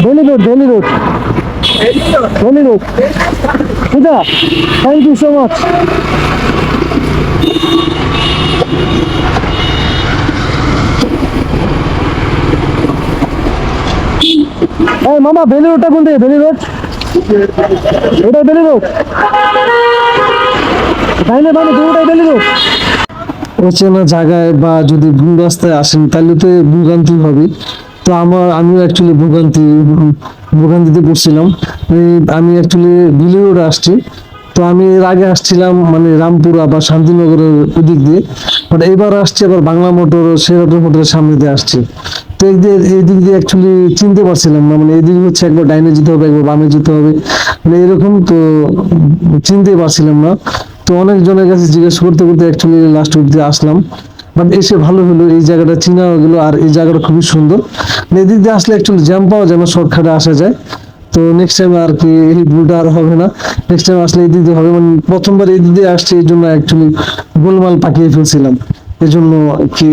বেলি road, Bailey road, Bailey road. Puja, thank you so much. এই মামা, বেলি রোডটা কোন দিকে? বেলি রোড, এটা বেলি রোড, তাই না? মানে দুটাই বেলি রোড। অচেনা জায়গায় বা যদি ভুল রাস্তায় আসেন তাহলে তো ভোগান্তি হবে। তো আমিও অ্যাকচুয়ালি ভোগান্তিতে পড়ছিলাম। আমি অ্যাকচুয়ালি বিলি রোডে আসছি। তো আমি এর আগে আসছিলাম মানে রামপুরা বা শান্তিনগরের ওদিক দিয়ে, বাট এবার আসছি আবার বাংলা মোটর, শেরাটন হোটেলের সামনে দিয়ে আসছি। তো এই দিক দিয়ে অ্যাকচুয়ালি চিনতে পারছিলাম না, মানে এদিকে হচ্ছে একবার ডাইনে যেতে হবে, একবার বামে যেতে হবে, মানে এরকম তো চিনতে পারছিলাম না। তো অনেকজনের কাছে জিজ্ঞেস করতে করতে অ্যাকচুয়ালি লাস্ট অব্দি আসলাম। বাট এসে ভালো হলো, এই জায়গাটা চিনা হয়ে গেলো। আর এই জায়গাটা খুবই সুন্দর, মানে এদিক দিয়ে আসলে অ্যাকচুয়ালি জ্যাম পাওয়া যায় না, শর্টকাটে আসা যায়। তো নেক্সট টাইম আর কি এই ভুলটা আর হবে না। নেক্সট টাইম আসলে এই দিক দিয়ে হবে, মানে প্রথমবার এই দিক দিয়ে আসছে, এই জন্য অ্যাকচুয়ালি গোলমাল পাকিয়ে ফেলছিলাম, এই জন্য কি